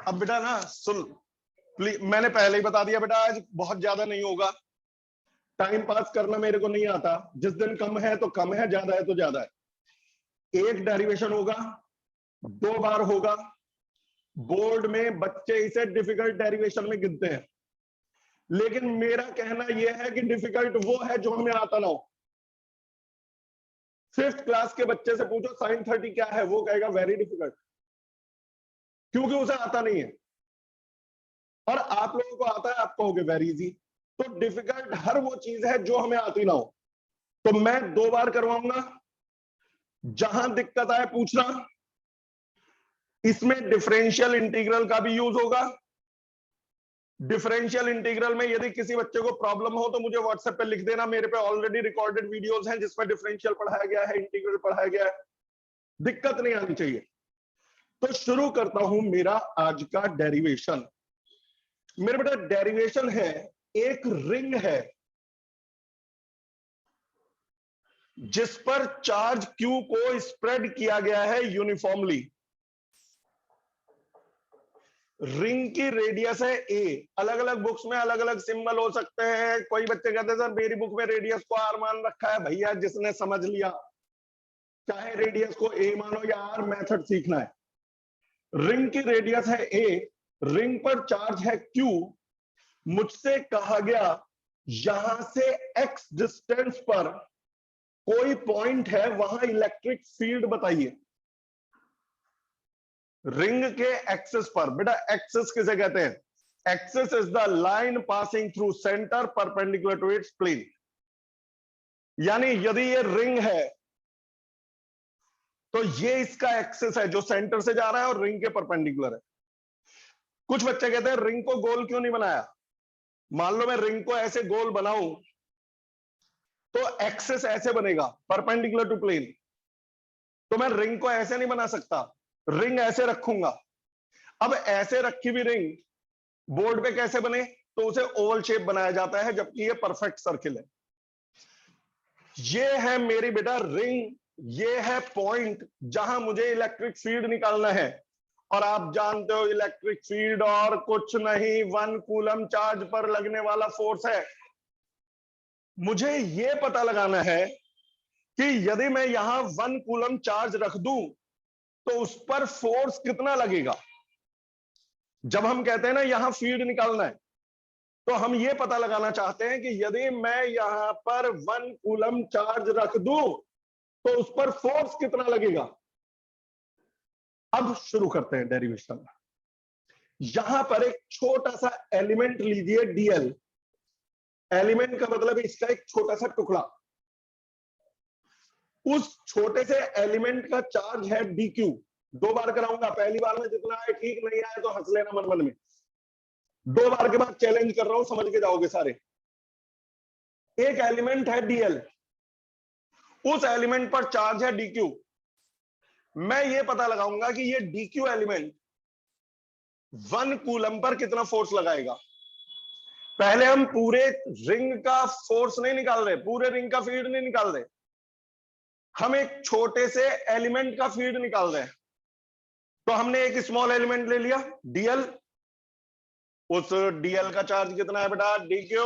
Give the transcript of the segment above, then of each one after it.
अब बेटा ना सुन प्लीज, मैंने पहले ही बता दिया बेटा, आज बहुत ज्यादा नहीं होगा, टाइम पास करना मेरे को नहीं आता, जिस दिन कम है तो कम है, ज्यादा है तो ज्यादा है। एक डेरिवेशन होगा, 2 बार होगा, बोर्ड में बच्चे इसे डिफिकल्ट डेरिवेशन में गिनते हैं, लेकिन मेरा कहना यह है कि डिफिकल्ट वो है जो हमें आता ना हो। 5th क्लास के बच्चे से पूछो sin 30 क्या है, वो कहेगा वेरी डिफिकल्ट, क्योंकि उसे आता नहीं है। और आप लोगों को आता है, आप कहोगे वेरी इजी। तो डिफिकल्ट हर वो चीज है जो हमें आती ना हो। तो मैं 2 बार करवाऊंगा, जहां दिक्कत आए पूछना। इसमें डिफरेंशियल इंटीग्रल का भी यूज होगा। डिफरेंशियल इंटीग्रल में यदि किसी बच्चे को प्रॉब्लम हो तो मुझे व्हाट्सएप पे लिख देना, मेरे पे ऑलरेडी रिकॉर्डेड वीडियोस हैं जिसमें डिफरेंशियल पढ़ाया गया है, इंटीग्रल पढ़ाया गया है, दिक्कत नहीं आनी चाहिए। तो शुरू करता हूं मेरा आज का डेरिवेशन। मेरे बेटा डेरिवेशन है, एक रिंग है जिस पर चार्ज Q को स्प्रेड किया गया है यूनिफॉर्मली। रिंग की रेडियस है a। अलग अलग बुक्स में अलग अलग सिंबल हो सकते हैं। कोई बच्चे कहते हैं सर मेरी बुक में रेडियस को r मान रखा है। भैया जिसने समझ लिया, चाहे रेडियस को a मानो या r, मेथड सीखना है। रिंग की रेडियस है a, रिंग पर चार्ज है Q। मुझसे कहा गया यहां से x डिस्टेंस पर कोई पॉइंट है, वहां इलेक्ट्रिक फील्ड बताइए। रिंग के एक्सिस पर, बेटा एक्सिस किसे कहते हैं? Axis is the line passing through centre perpendicular to its plane. यानी यदि ये रिंग है तो ये इसका एक्सिस है जो सेंटर से जा रहा है और रिंग के परपेंडिकुलर है। कुछ बच्चे कहते हैं रिंग को गोल क्यों नहीं बनाया? मान लो मैं रिंग को ऐसे गोल बनाऊं तो एक्सिस ऐसे बनेगा परपेंडिकुलर टू प्लेन, तो मैं रिंग को ऐसे नहीं बना सकता, रिंग ऐसे रखूंगा। अब ऐसे रखी हुई रिंग बोर्ड पे कैसे बने? तो उसे ओवल शेप बनाया जाता है, जबकि ये परफेक्ट सर्किल है। ये है मेरी बेटा रिंग, ये है पॉइंट जहां मुझे इलेक्ट्रिक फील्ड निकालना है। और आप जानते हो इलेक्ट्रिक फील्ड और कुछ नहीं, 1 कूलम चार्ज पर लगने वाला फोर्स है। मुझे यह पता लगाना है कि यदि मैं यहां 1 कूलम चार्ज रख दूं तो उस पर फोर्स कितना लगेगा। जब हम कहते हैं ना यहां फील्ड निकालना है, तो हम यह पता लगाना चाहते हैं कि यदि मैं यहां पर 1 कूलम चार्ज रख दूं तो उस पर फोर्स कितना लगेगा। अब शुरू करते हैं डेरिवेशन। यहां पर एक छोटा सा एलिमेंट लीजिए डीएल। एलिमेंट का मतलब इसका एक छोटा सा टुकड़ा। उस छोटे से एलिमेंट का चार्ज है dq। 2 बार कराऊंगा, पहली बार में जितना आए ठीक, नहीं आए तो हंस लेना मन मन में। 2 बार के बाद चैलेंज कर रहा हूं, समझ के जाओगे सारे। एक एलिमेंट है dl, उस एलिमेंट पर चार्ज है dq। मैं ये पता लगाऊंगा कि ये dq एलिमेंट 1 कूलम पर कितना फोर्स लगाएगा। पहले हम पूरे रिंग का फोर्स नहीं निकाल रहे, पूरे रिंग का फील्ड नहीं निकाल रहे, हम एक छोटे से एलिमेंट का फील्ड निकाल रहे हैं। तो हमने एक स्मॉल एलिमेंट ले लिया dl, उस dl का चार्ज कितना है बेटा dq।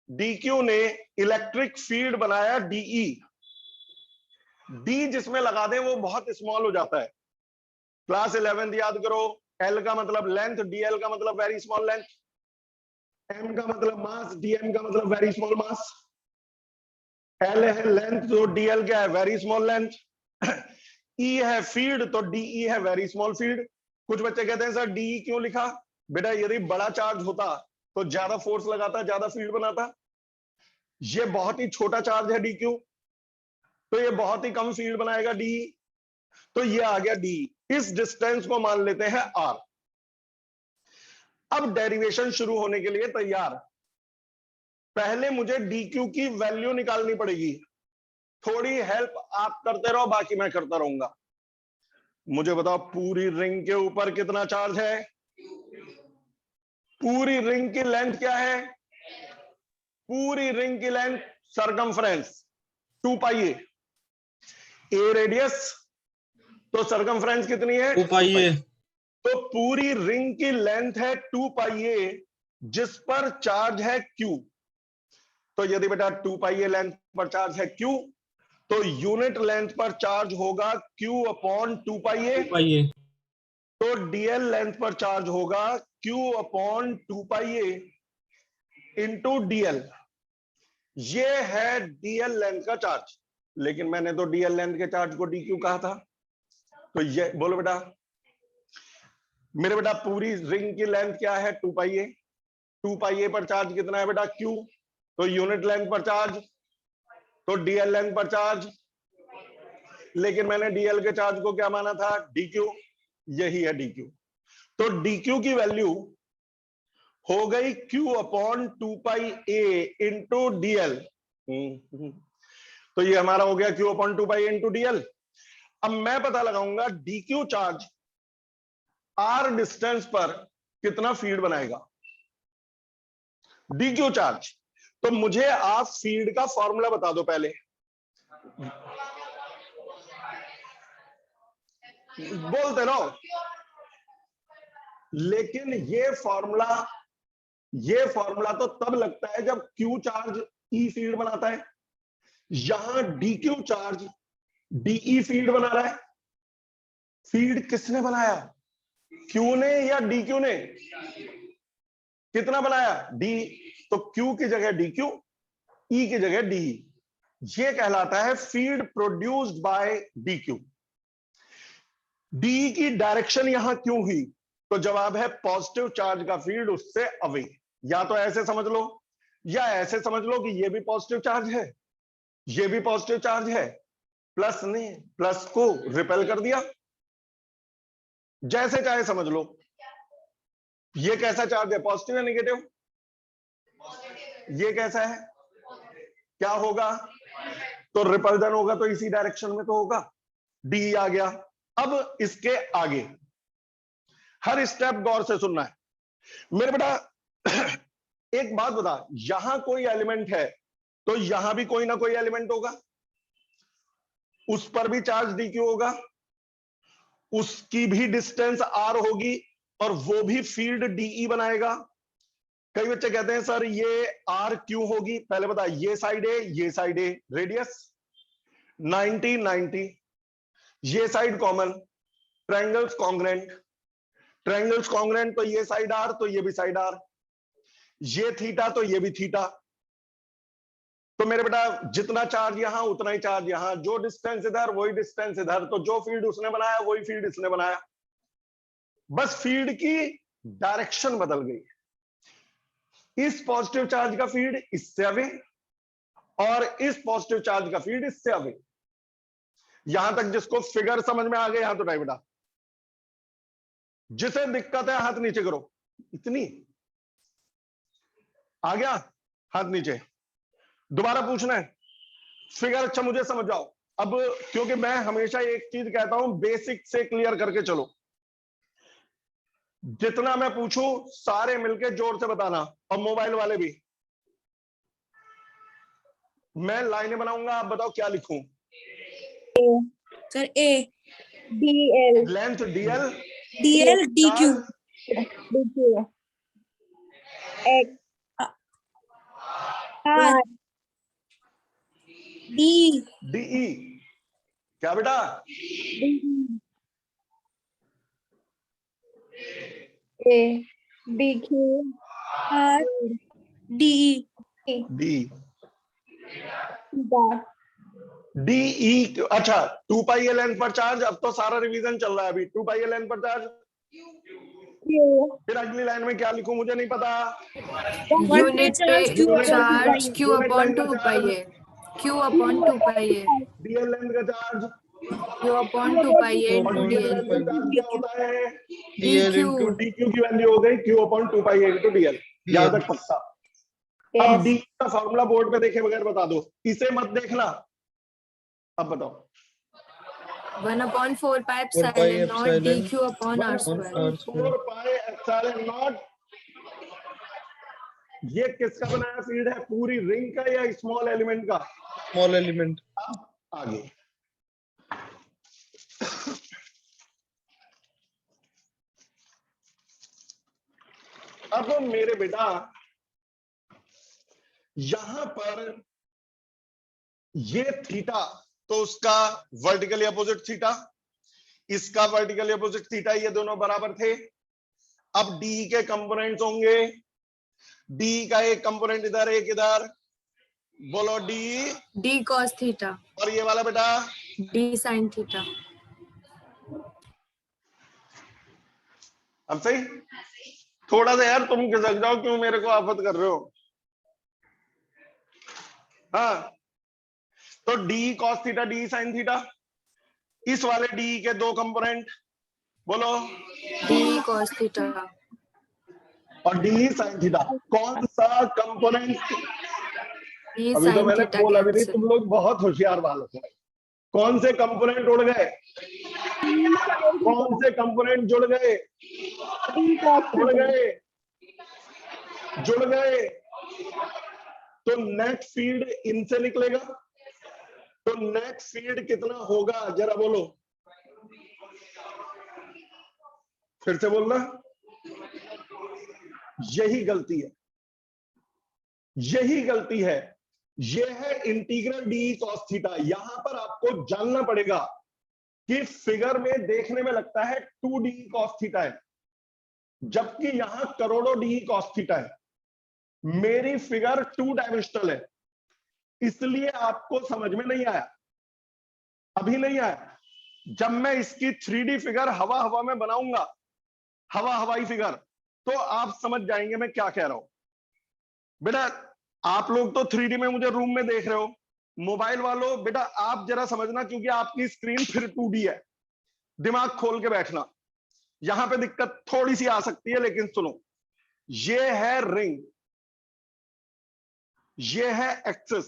dq ने इलेक्ट्रिक फील्ड बनाया de। d जिसमें लगा दें वो बहुत स्मॉल हो जाता है। क्लास 11th याद करो, l का मतलब लेंथ, dl का मतलब वेरी स्मॉल लेंथ, m का मतलब मास, dm का मतलब वेरी स्मॉल मास। l है लेंथ तो dl क्या है? Very small length. e है फील्ड तो de है वेरी स्मॉल फील्ड। कुछ बच्चे कहते हैं सर de क्यों लिखा? बेटा यदि बड़ा चार्ज होता तो ज्यादा फोर्स लगाता, ज्यादा फील्ड बनाता। ये बहुत ही छोटा चार्ज है dq, तो ये बहुत ही कम फील्ड बनाएगा de, तो ये आ गया de। इस डिस्टेंस को मान लेते हैं r। अब डेरिवेशन शुरू होने के लिए तैयार। पहले मुझे dq की वैल्यू निकालनी पड़ेगी। थोड़ी हेल्प आप करते रहो, बाकी मैं करता रहूंगा। मुझे बताओ पूरी रिंग के ऊपर कितना चार्ज है? पूरी रिंग की लेंथ क्या है? पूरी रिंग की लेंथ सरकमफ्रेंस 2 पाई ए रेडियस, तो सरकमफ्रेंस कितनी है? 2 पाई ए। तो पूरी रिंग की लेंथ है 2 पाई ए, जिस पर चार्ज है Q। तो यदि बेटा 2 पाई ए लेंथ पर चार्ज है Q, तो यूनिट लेंथ पर चार्ज होगा Q अपॉन 2 पाई ए। तो डीएल लेंथ पर चार्ज होगा Q upon 2 pi A into DL. ये है डीएल लेंथ का चार्ज, लेकिन मैंने तो डीएल लेंथ के चार्ज को डीक्यू कहा था। तो ये बोलो बेटा, मेरे बेटा पूरी रिंग की लेंथ क्या है 2 पाई ए। 2 पाई ए पर चार्ज कितना है बेटा Q, तो यूनिट लेंथ पर चार्ज, तो डीएल लेंथ पर चार्ज, लेकिन मैंने डीएल के चार्ज को क्या माना था डीक्यू, यही है डीक्यू। तो डीक्यू की वैल्यू हो गई Q upon 2 pi A into DL. तो ये हमारा हो गया Q upon 2 pi into DL. अब मैं पता लगाऊंगा डीक्यू चार्ज आर डिस्टेंस पर कितना फील्ड बनाएगा, डीक्यू चार्ज। तो मुझे आप फील्ड का फॉर्मूला बता दो पहले, बोलते रहो। लेकिन ये फॉर्मूला तो तब लगता है जब क्यू चार्ज ई फील्ड बनाता है। यहां डीक्यू चार्ज डीई फील्ड बना रहा है। फील्ड किसने बनाया, क्यू ने या डीक्यू ने? कितना बनाया, डी। तो क्यू की जगह डीक्यू, ई की जगह डीई। ये कहलाता है field produced by DQ. D की डायरेक्शन यहां क्यों हुई, तो जवाब है पॉजिटिव चार्ज का फील्ड उससे अवे। या तो ऐसे समझ लो या ऐसे समझ लो कि ये भी पॉजिटिव चार्ज है, ये भी पॉजिटिव चार्ज है, प्लस ने प्लस को रिपेल कर दिया, जैसे चाहे समझ लो। ये कैसा चार्ज है, पॉजिटिव या नेगेटिव? ये कैसा है, क्या होगा? तो रिपल्जन होगा, तो इसी डायरेक्शन में तो होगा, डी आ गया। अब इसके आगे हर स्टेप गौर से सुनना है मेरे बेटा। एक बात बता, यहां कोई एलिमेंट है तो यहां भी कोई ना कोई एलिमेंट होगा, उस पर भी चार्ज डीक्यू होगा, उसकी भी डिस्टेंस आर होगी और वो भी फील्ड डीई बनाएगा। कई बच्चे कहते हैं सर ये आर क्यों होगी, पहले बता, ये साइड ए ये साइड ए, रेडियस 90 90, ये side common, triangles congruent, triangles congruent, तो ये साइड आर तो ये भी साइड आर, ये थीटा तो ये भी थीटा। तो मेरे बेटा जितना चार्ज यहां उतना ही चार्ज यहां, जो डिस्टेंस इधर वही डिस्टेंस इधर, तो जो फील्ड उसने बनाया वही फील्ड इसने बनाया, बस फील्ड की डायरेक्शन बदल गई। इस पॉजिटिव चार्ज का फील्ड इससे अवे और इस पॉजिटिव चार्ज का फील्ड इससे अवे। यहां तक जिसको फिगर समझ में आ गया, यहां तो टाइप बेटा, जिसे दिक्कत है हाथ नीचे करो, इतनी आ गया, हाथ नीचे। दोबारा पूछना है, फिगर अच्छा मुझे समझ जाओ। अब क्योंकि मैं हमेशा एक चीज कहता हूं, बेसिक से क्लियर करके चलो, जितना मैं पूछूं सारे मिलके जोर से बताना, और मोबाइल वाले भी। मैं लाइनें बनाऊंगा, आप बताओ क्या लिखूं? Sir A D L, length DL, D L D Q, X R D DE, क्या बेटा? A D Q R D D DE. अच्छा 2 पाई एल एन पर चार्ज, अब तो सारा रिवीजन चल रहा है अभी। 2 पाई एल एन पर चार्ज, फिर अगली लाइन में क्या लिखूं मुझे नहीं पता। यूनिट पे चार्ज Q अपॉन 2 पाई है, Q अपॉन 2 पाई है, डीएल लेंथ का चार्ज, Q अपॉन 2 पाई है और इंटू डीएल DL, लेंथ का चार्ज क्या होता है, DQ। डीक्यू की वैल्यू हो गई Q upon 2 pi into DL. यहां तक पक्का? अब डी का फॉर्मूला बोर्ड पे देखे बगैर बता दो, इसे मत देखना। अब बताओ, 1/4 pi epsilon not DQ upon R square. 4 pi epsilon not. ये किसका बनाया फील्ड है, पूरी रिंग का या स्मॉल एलिमेंट का? Small element. अब आगे अब मेरे बेटा यहां पर ये थीटा, तो उसका वर्टिकली अपोजिट थीटा, इसका वर्टिकली अपोजिट थीटा, ये दोनों बराबर थे। अब डी के कंपोनेंट्स होंगे, डी का एक कंपोनेंट इधर एक इधर, बोलो डी, डी कॉस थीटा, और ये वाला बेटा डी साइन थीटा। अब सही? थोड़ा सा यार तुम खिसक जाओ, क्यों मेरे को आफत कर रहे हो? हाँ, तो D cos theta D sine theta, इस वाले डी के दो कंपोनेंट, बोलो डी कॉस थीटा और डी साइन थीटा। कौन सा कंपोनेंट? डी अभी तो साइन मैंने थीटा बोला भी नहीं, कैंसिल। तुम लोग बहुत होशियार बालक हो। कौन से कंपोनेंट उड़ गए? कौन से कंपोनेंट जुड़ गए? जुड़ गए, जुड़ गए। तो नेट फील्ड इनसे निकलेगा, तो नेट फील्ड कितना होगा जरा बोलो, फिर से बोलना। यही गलती है, यही गलती है। ये है इंटीग्रल डी कॉस थीटा। यहां पर आपको जानना पड़ेगा कि फिगर में देखने में लगता है 2d कॉस थीटा है, जबकि यहां करोड़ों डी कॉस थीटा है। मेरी फिगर 2 डायमेंशनल है, इसलिए आपको समझ में नहीं आया, अभी नहीं आया। जब मैं इसकी 3D फिगर हवा हवा में बनाऊंगा, हवा हवाई फिगर, तो आप समझ जाएंगे मैं क्या कह रहा हूं। बेटा आप लोग तो 3D में मुझे रूम में देख रहे हो, मोबाइल वालों बेटा आप जरा समझना, क्योंकि आपकी स्क्रीन फिर 2D है। दिमाग खोल के बैठना, यहां पे दिक्कत थोड़ी सी आ सकती है, लेकिन सुनो। ये है रिंग, ये है एक्सिस,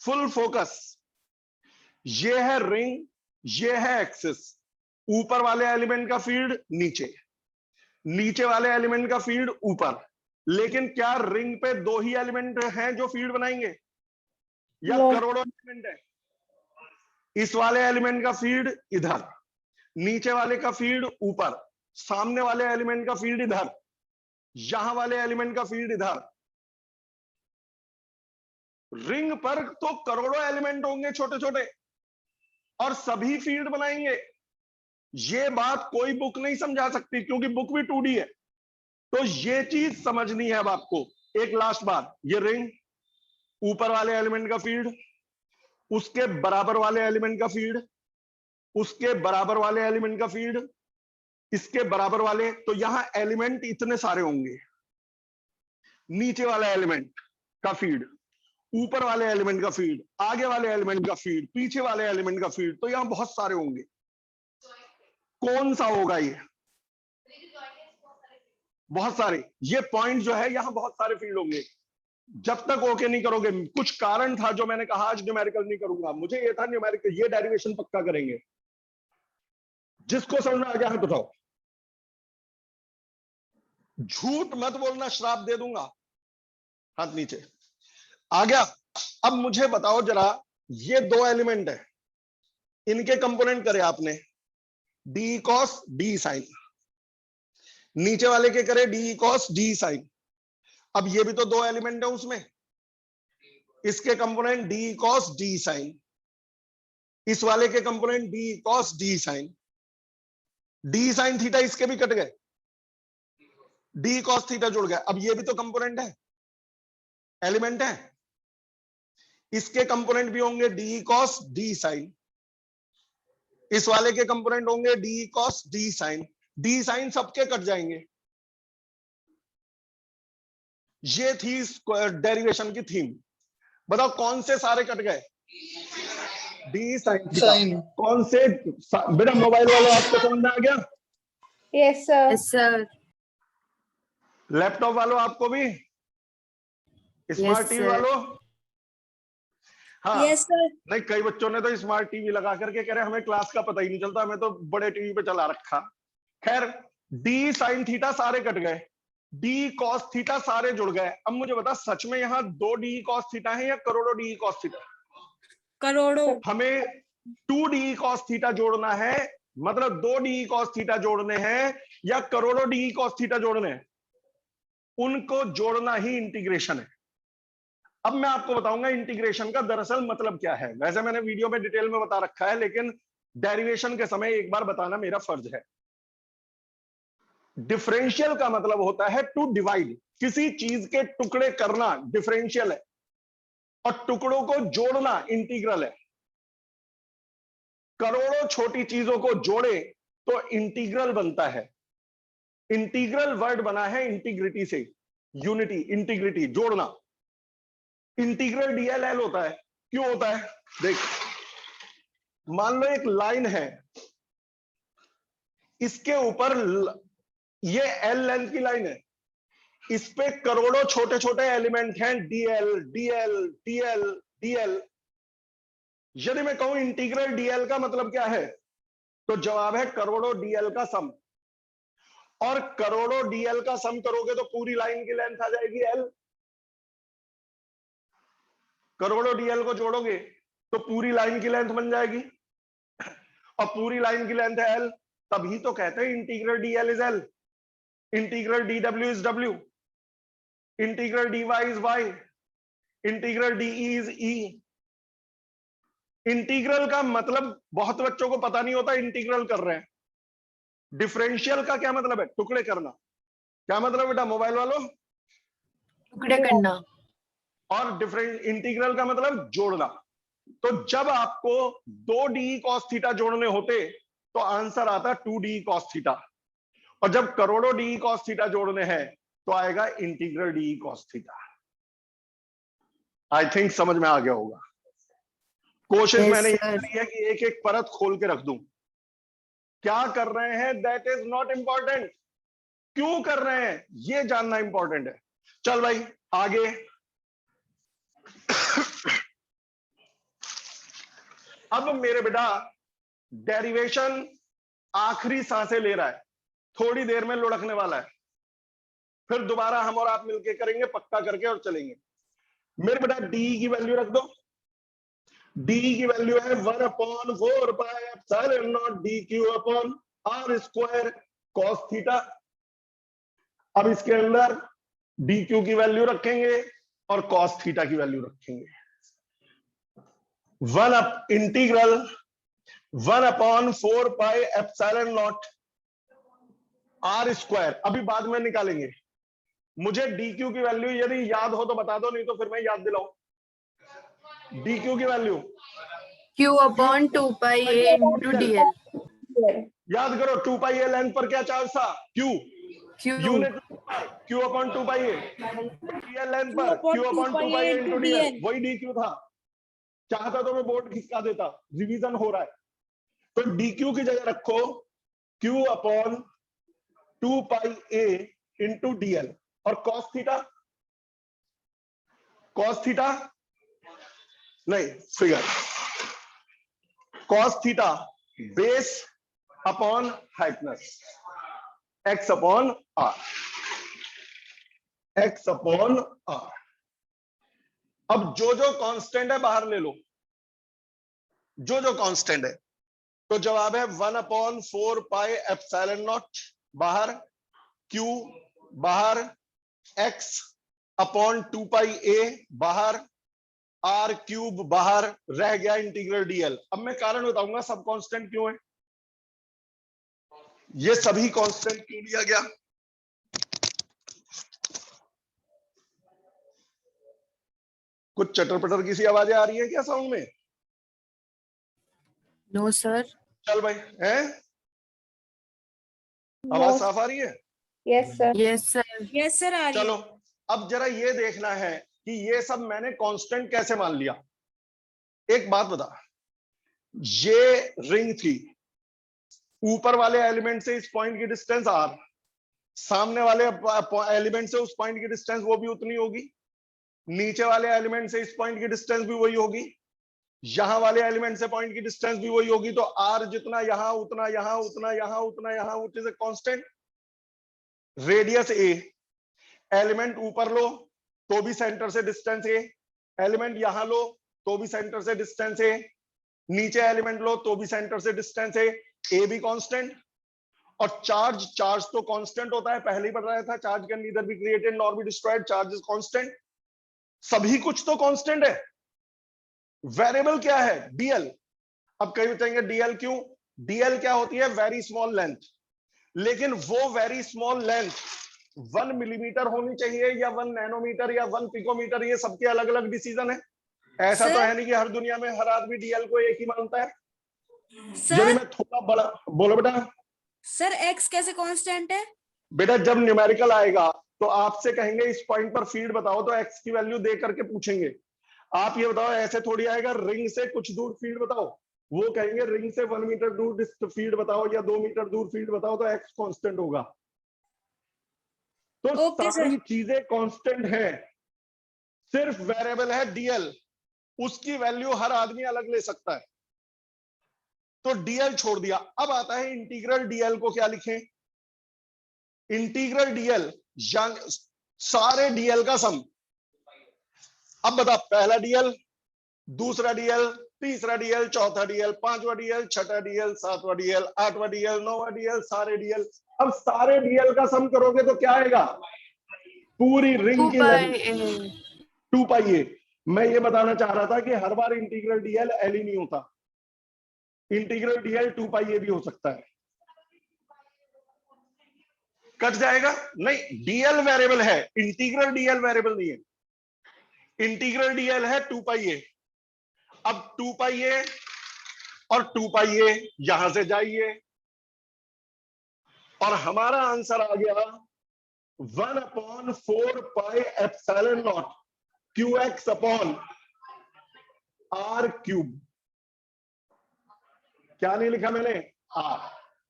फुल फोकस। ये है रिंग, ये है एक्सिस। ऊपर वाले एलिमेंट का फील्ड नीचे, नीचे वाले एलिमेंट का फील्ड ऊपर। लेकिन क्या रिंग पे दो ही एलिमेंट हैं जो फील्ड बनाएंगे, या करोड़ों एलिमेंट है? इस वाले एलिमेंट का फील्ड इधर, नीचे वाले का फील्ड ऊपर, सामने वाले एलिमेंट का फील्ड इधर, यहां वाले एलिमेंट का फील्ड इधर। रिंग पर तो करोड़ों एलिमेंट होंगे छोटे छोटे, और सभी फील्ड बनाएंगे। ये बात कोई बुक नहीं समझा सकती, क्योंकि बुक भी 2D है। तो ये चीज समझनी है अब आपको। एक लास्ट बात, ये रिंग, ऊपर वाले एलिमेंट का फील्ड, उसके बराबर वाले एलिमेंट का फील्ड, उसके बराबर वाले एलिमेंट का फील्ड, इसके बराबर वाले, तो यहां एलिमेंट इतने सारे होंगे। नीचे वाला एलिमेंट का फील्ड, ऊपर वाले एलिमेंट का फील्ड, आगे वाले एलिमेंट का फील्ड, पीछे वाले एलिमेंट का फील्ड, तो यहां बहुत सारे होंगे। कौन सा होगा ये? बहुत सारे। ये पॉइंट जो है यहां बहुत सारे फील्ड होंगे। जब तक ओके नहीं करोगे, कुछ कारण था जो मैंने कहा आज न्यूमेरिकल नहीं करूंगा, मुझे ये था न्यूमेरिकल, ये डेरिवेशन पक्का करेंगे। जिसको समझ में आ गया हाथ उठाओ। झूठ मत बोलना, श्राप दे दूंगा। हाथ नीचे आ गया। अब मुझे बताओ जरा, ये दो एलिमेंट है, इनके कंपोनेंट करे आपने, डी कॉस डी साइन, नीचे वाले के करे डी कॉस डी साइन। अब ये भी तो दो एलिमेंट है उसमें, इसके component D cos D sine, इस वाले के component D cos D sine. D sine theta इसके भी कट गए, डी कॉस थीटा जुड़ गया। अब ये भी तो कंपोनेंट है, एलिमेंट है, इसके कंपोनेंट भी होंगे डी कॉस डी साइन, इस वाले के कंपोनेंट होंगे D cos D sine. D sine सबके कट जाएंगे। ये थी डेरिवेशन की थीम। बताओ कौन से सारे कट गए? D sine theta. कौन से? बेटा मोबाइल वालों आपको समझ में आ गया? Yes sir. Yes sir. Laptop वालों आपको भी? स्मार्ट टीवी वालों? हाँ। Yes sir. नहीं, कई बच्चों ने तो स्मार्ट टीवी लगा करके कह रहे हमें क्लास का पता ही नहीं चलता, हमें तो बड़े टीवी पे चला रखा। खैर, डी साइन थीटा सारे कट गए, डी कॉस थीटा सारे जुड़ गए। अब मुझे बता, सच में यहाँ दो डी कॉस थीटा है या करोड़ों डी कॉस थीटा? करोड़ों। हमें 2d cos थीटा जोड़ना है मतलब 2 डी कॉस थीटा जोड़ने हैं या करोड़ों डी कॉस थीटा जोड़ने हैं, उनको जोड़ना ही इंटीग्रेशन है। अब मैं आपको बताऊंगा इंटीग्रेशन का दरअसल मतलब क्या है। वैसे मैंने वीडियो में डिटेल में बता रखा है, लेकिन डेरिवेशन के समय एक बार बताना मेरा फर्ज है। डिफरेंशियल का मतलब होता है टू डिवाइड, किसी चीज के टुकड़े करना डिफरेंशियल है, और टुकड़ों को जोड़ना इंटीग्रल है। करोड़ों छोटी चीजों को जोड़े तो इंटीग्रल बनता है। इंटीग्रल वर्ड बना है इंटीग्रिटी से, यूनिटी, इंटीग्रिटी, जोड़ना। इंटीग्रल डीएल होता है। क्यों होता है? देख, मान लो एक लाइन है, इसके ऊपर ये एल लेंथ की लाइन है, इस पे करोड़ों छोटे छोटे एलिमेंट हैं, डीएल डीएल डीएल डीएल। यदि मैं कहूं इंटीग्रल डीएल का मतलब क्या है, तो जवाब है करोड़ों डीएल का सम। और करोड़ों डीएल का सम करोगे तो पूरी लाइन की लेंथ आ जाएगी एल। करोड़ों डीएल को जोड़ोगे तो पूरी लाइन की लेंथ बन जाएगी, और पूरी लाइन की लेंथ है एल। तभी तो कहते हैं integral DL is L, integral DW is W, integral DY is Y, integral DE is E. Integral का मतलब बहुत बच्चों को पता नहीं होता, इंटीग्रल कर रहे हैं। डिफरेंशियल का क्या मतलब है? टुकड़े करना। क्या मतलब बेटा मोबाइल वालों? टुकड़े करना। और डिफरेंट इंटीग्रल का मतलब जोड़ना। तो जब आपको 2d cos थीटा जोड़ने होते तो आंसर आता 2d cos थीटा, और जब करोड़ों d cos थीटा जोड़ने हैं तो आएगा integral d cos theta. I think समझ में आ गया होगा। कोशिश Yes, मैंने ये sir. करी है कि एक एक परत खोल के रख दूं। क्या कर रहे हैं दैट इज नॉट इंपॉर्टेंट, क्यों कर रहे हैं ये जानना इंपॉर्टेंट है। चल भाई आगे। अब मेरे बेटा डेरिवेशन आखिरी सांसें ले रहा है, थोड़ी देर में लुढ़कने वाला है, फिर दोबारा हम और आप मिलके करेंगे पक्का करके और चलेंगे। मेरे बेटा डी की वैल्यू रख दो। डी की वैल्यू है 1/4 pi epsilon naught D Q upon R square cos theta. अब इसके अंदर डी क्यू की वैल्यू रखेंगे और कॉस थीटा की वैल्यू रखेंगे। Integral 1/4 pi epsilon naught R square, अभी बाद में निकालेंगे। मुझे डी क्यू की वैल्यू यदि याद हो तो बता दो, नहीं तो फिर मैं याद दिलाऊं। डी क्यू की value Q/2 pi A into DL. याद करो, 2 पाई ए लेंथ पर क्या चार्ज था? Q. Q. Unit Q/2 pi ए। डीएल लेंथ पर Q/2 pi A into DL, वही डी क्यू था। चाहता तो मैं बोर्ड खिसका देता, रिवीजन हो रहा है। तो डी क्यू की जगह रखो Q/2 pi A into D L, और कॉस थीटा, कॉस थीटा नहीं figure, cos theta base upon hypotenuse, X upon R, X upon R. अब जो जो कांस्टेंट है बाहर ले लो, जो जो कांस्टेंट है। तो जवाब है 1/4 पाई एप्सिलॉन नॉट बाहर, क्यू बाहर, एक्स अपॉन 2 पाई ए बाहर, आर क्यूब बाहर, रह गया इंटीग्रल डीएल। अब मैं कारण बताऊंगा सब कांस्टेंट क्यों है, ये सभी कांस्टेंट क्यों लिया गया। कुछ चटर पटर किसी आवाजें आ रही है क्या साउंड में? No, sir. चल भाई, हैं आवाज साफ आ रही है? Yes, sir. Yes, sir. Yes sir आ रही चलो अब जरा ये देखना है कि ये सब मैंने कांस्टेंट कैसे मान लिया। एक बात बता, ये रिंग थी, ऊपर वाले एलिमेंट से इस पॉइंट की डिस्टेंस आर, सामने वाले एलिमेंट से उस पॉइंट की डिस्टेंस वो भी उतनी होगी, नीचे वाले एलिमेंट से इस पॉइंट की डिस्टेंस भी वही होगी, यहां वाले एलिमेंट से पॉइंट की डिस्टेंस भी वही होगी। तो आर जितना यहां उतना यहां उतना यहां उतना यहां, which is a constant. Radius A, element ऊपर लो तो भी सेंटर से डिस्टेंस ए, एलिमेंट यहां लो तो भी सेंटर से डिस्टेंस ए, नीचे एलिमेंट लो तो भी सेंटर से डिस्टेंस ए। ए भी कांस्टेंट, और चार्ज तो कांस्टेंट होता है, पहले ही पढ़ रहा था, charge can neither be created nor be destroyed, charge is constant. सभी कुछ तो कांस्टेंट है, वेरिएबल क्या है? डीएल। अब कई बताएंगे डीएल क्यों? डीएल क्या होती है? Very small length. लेकिन वो वेरी स्मॉल लेंथ 1 मिलीमीटर होनी चाहिए या 1 नैनोमीटर या 1 पिकोमीटर, ये सबके अलग अलग डिसीजन है। ऐसा तो है नहीं कि हर दुनिया में हर आदमी डीएल को एक ही मानता है। यदि मैं थोड़ा बड़ा, बोलो बेटा। सर एक्स कैसे कांस्टेंट है? बेटा जब न्यूमेरिकल आएगा तो आपसे कहेंगे इस पॉइंट पर फील्ड बताओ, तो एक्स की वैल्यू दे करके पूछेंगे। आप ये बताओ, ऐसे थोड़ी आएगा रिंग से कुछ दूर फील्ड बताओ, वो कहेंगे रिंग से 1 मीटर दूर फील्ड बताओ या 2 मीटर दूर फील्ड बताओ, तो एक्स कांस्टेंट होगा। तो सारी चीजें कांस्टेंट हैं, सिर्फ वेरिएबल है डीएल, उसकी वैल्यू हर आदमी अलग ले सकता है। तो डीएल छोड़ दिया। अब आता है इंटीग्रल डीएल को क्या लिखें? इंटीग्रल डीएल सारे डीएल का सम। अब बता, पहला डीएल, दूसरा डीएल, तीसरा डीएल, चौथा डीएल, पांचवा डीएल, छठा डीएल, सातवां डीएल, आठवां डीएल, नौवां डीएल, सारे डीएल। अब सारे डीएल का सम करोगे तो क्या आएगा? पूरी रिंग की लेंथ 2 पाई ए। मैं ये बताना चाह रहा था कि हर बार इंटीग्रल डीएल एल ही नहीं होता, इंटीग्रल डीएल 2 पाई ए भी हो सकता है। कट जाएगा? नहीं, डीएल वेरिएबल है, इंटीग्रल डीएल वेरिएबल नहीं है। इंटीग्रल डीएल है 2 पाई ए। अब 2 पाई ए और 2 पाई ए यहां से जाइए, और हमारा आंसर आ गया 1/4 pi epsilon naught Q X upon R cube. क्या नहीं लिखा मैंने?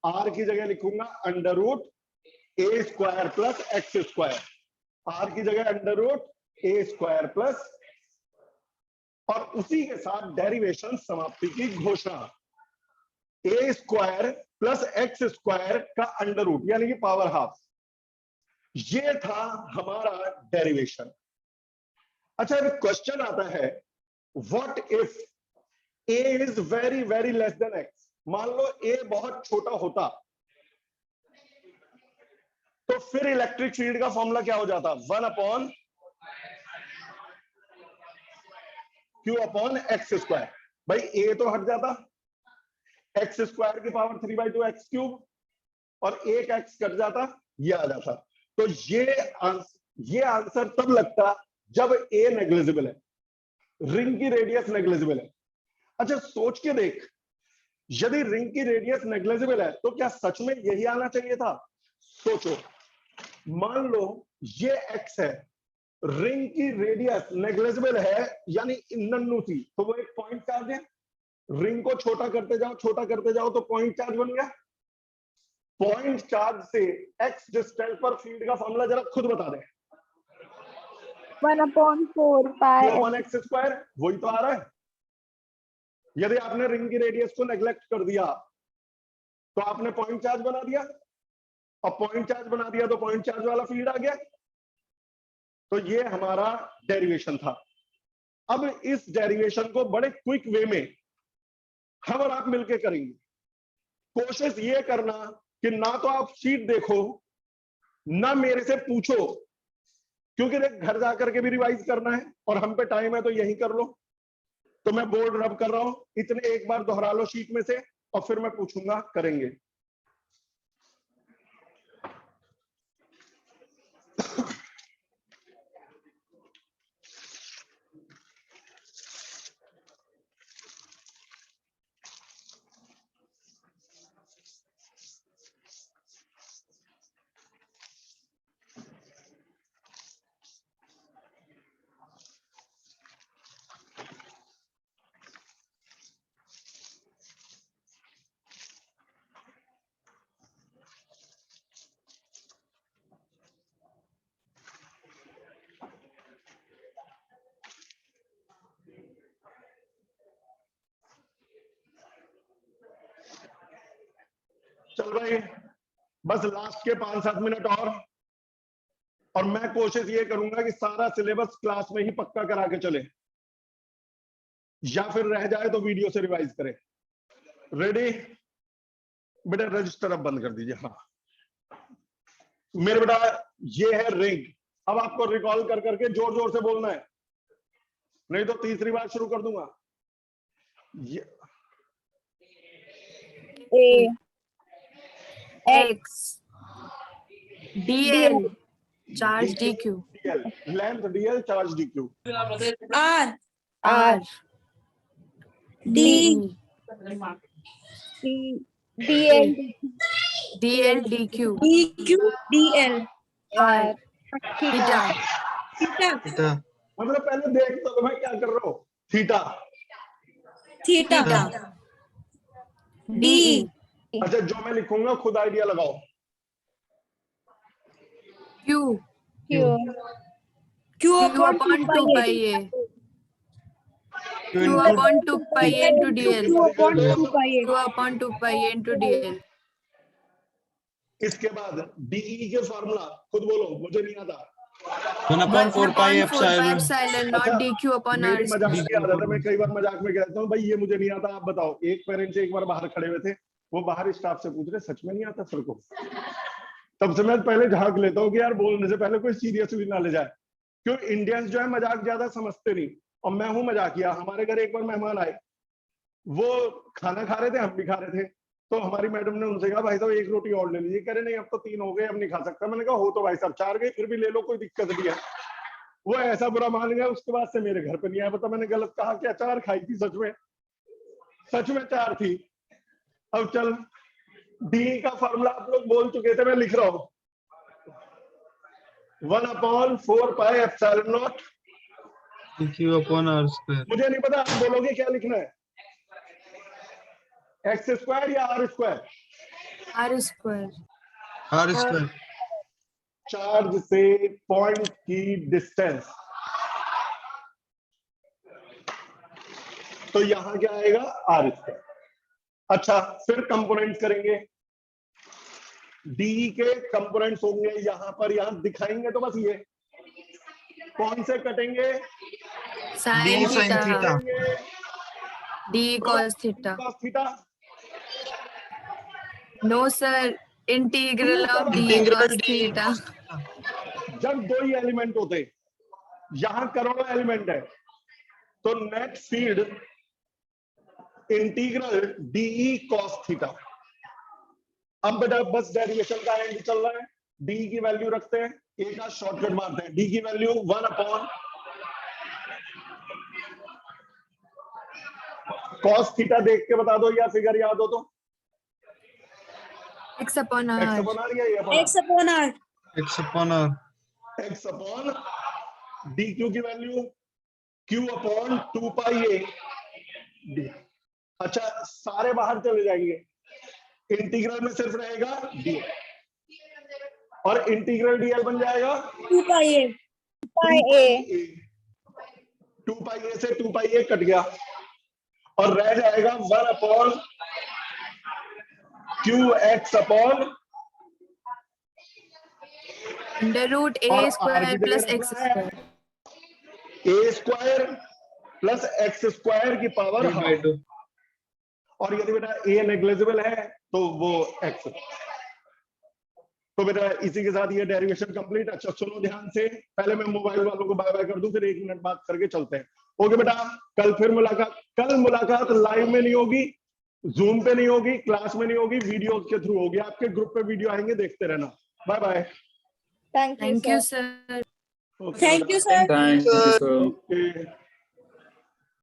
आर की जगह लिखूंगा under root A square plus X square. R की जगह under root A square plus, और उसी के साथ डेरिवेशन समाप्ति की घोषणा, A square plus X square का अंडर रूट यानी कि पावर हाफ। ये था हमारा डेरिवेशन। अच्छा, अब क्वेश्चन आता है, what if A is very very less than x? मान लो ए बहुत छोटा होता, तो फिर इलेक्ट्रिक फील्ड का फॉर्मूला क्या हो जाता? 1/q upon x square. भाई ए तो हट जाता, एक्स स्क्वायर की पावर 3/2 एक्स क्यूब, और एक एक्स कट जाता, ये आ जाता। तो ये आंसर तब लगता जब ए नेग्लिजिबल है, रिंग की रेडियस नेग्लिजिबल है। अच्छा सोच के देख, यदि रिंग की रेडियस नेग्लिजिबल है तो क्या सच में यही आना चाहिए था? सोचो, मान लो ये एक्स है, रिंग की रेडियस नेग्लिजिबल है यानी नन्नू थी, तो वो एक पॉइंट चार्ज है। रिंग को छोटा करते जाओ तो पॉइंट चार्ज बन गया। पॉइंट चार्ज से एक्स डिस्टेंस पर फील्ड का फॉर्मूला जरा खुद बता दे। 1/4 पाई एक्स स्क्वायर, वही तो आ रहा है। यदि आपने रिंग की रेडियस को नेग्लेक्ट कर दिया तो आपने पॉइंट चार्ज बना दिया, और पॉइंट चार्ज बना दिया तो पॉइंट चार्ज वाला फील्ड आ गया। तो ये हमारा डेरिवेशन था। अब इस डेरिवेशन को बड़े क्विक वे में हम और आप मिलकर करेंगे। कोशिश ये करना कि ना तो आप शीट देखो ना मेरे से पूछो, क्योंकि देख घर जाकर के भी रिवाइज करना है और हम पे टाइम है तो यही कर लो। तो मैं बोर्ड रब कर रहा हूं, इतने एक बार दोहरा लो शीट में से और फिर मैं पूछूंगा, करेंगे। चल भाई, बस लास्ट के 5-7 मिनट और मैं कोशिश ये करूंगा कि सारा सिलेबस क्लास में ही पक्का करा के चले, या फिर रह जाए तो वीडियो से रिवाइज करें। रेडी? बेटा रजिस्टर अब बंद कर दीजिए। हाँ मेरे बेटा ये है रिंग। अब आपको रिकॉल कर करके जोर जोर से बोलना है, नहीं तो तीसरी बार शुरू कर दूंगा। ये A X DL charge DQ DL length DL charge DQ R R D D DL DL DQ DQ DL R theta theta theta मतलब पहले देख तो मैं क्या कर रहा हूँ। थीटा थीटा D अच्छा जो मैं लिखूंगा खुद आइडिया लगाओ। Q Q Q Q upon upon 2 pi A Q upon upon 2 pi A into DL Q upon 2 pi A Q upon 2 pi A into DL इसके बाद DE के फॉर्मूला खुद बोलो, मुझे नहीं आता। 1/4 pi epsilon not अच्छा, DQ upon R मेरी मजाक square की आदत है, मैं कई बार मजाक में कहता हूँ भाई ये मुझे नहीं आता, आप बताओ। एक पेरेंट्स एक बार बाहर खड़े हुए थे, वो बाहर स्टाफ से पूछ रहे सच में नहीं आता सर को। तब से मैं पहले झांक लेता हूँ कि यार बोलने से पहले कोई सीरियसली ना ले जाए, क्यों इंडियंस जो है मजाक ज्यादा समझते नहीं। और मैं हूं मजाकिया। हमारे घर एक बार मेहमान आए, वो खाना खा रहे थे, हम भी खा रहे थे, तो हमारी मैडम ने उनसे कहा भाई साहब एक रोटी और ले लीजिए। कह रहे नहीं अब तो 3 हो गए, अब नहीं खा सकता। मैंने कहा हो तो भाई साहब 4 गए, फिर भी ले लो, कोई दिक्कत नहीं है। वो ऐसा बुरा मान गया, उसके बाद से मेरे घर पे नहीं आया। बता मैंने गलत कहा क्या? 4 खाई थी सच में, सच में 4 थी। अब चल डी का फॉर्मूला आप लोग बोल चुके थे, मैं लिख रहा हूं 1/4 pi epsilon not DQ upon R square. मुझे नहीं पता, आप बोलोगे क्या लिखना है, एक्स स्क्वायर या R square? R square R square. Charge से पॉइंट की डिस्टेंस, तो यहां क्या आएगा आर स्क्वायर। अच्छा फिर कंपोनेंट्स करेंगे। डी के कंपोनेंट्स होंगे यहां पर, यहां दिखाएंगे तो बस ये कौन से कटेंगे? sin sin theta theta. D cos theta cos theta. no sir integral of D Integral cos D theta cos theta. जब 2 ही एलिमेंट होते, यहां करोड़ों एलिमेंट है, तो net field integral DE cos theta. अब बेटा बस डेरिवेशन का एंड चल रहा है, डी की वैल्यू रखते हैं, ए का शॉर्टकट मारते हैं। डी की वैल्यू 1/, कॉस थीटा देख के बता दो या फिगर याद हो तो। x upon X R upon R या ये upon X upon R X upon R. X upon D Q की value Q upon 2 pi A D. अच्छा सारे बाहर चले जाएंगे, इंटीग्रल में सिर्फ रहेगा डी और इंटीग्रल डीएल बन जाएगा 2 pi A pi A 2 pi ए से 2 पाई ए कट गया और रह जाएगा 1/, Q X upon under root A और R square की plus जगह x रखना है square ए स्क्वायर प्लस एक्स स्क्वायर की पावर 3 by 2. और यदि बेटा ए नेग्लिजिबल है तो वो एक्स। तो बेटा इसी के साथ ये डेरिवेशन कंप्लीट। अच्छा सुनो ध्यान से, पहले मैं मोबाइल वालों को बाय बाय कर दूं, फिर 1 मिनट बात करके चलते हैं। ओके बेटा कल फिर मुलाकात। कल मुलाकात लाइव में नहीं होगी, जूम पे नहीं होगी, क्लास में नहीं होगी, वीडियो के थ्रू होगी। आपके ग्रुप पे वीडियो आएंगे, देखते रहना। Bye bye. thank you thank you sir sir Thank you sir Thank you, sir. Okay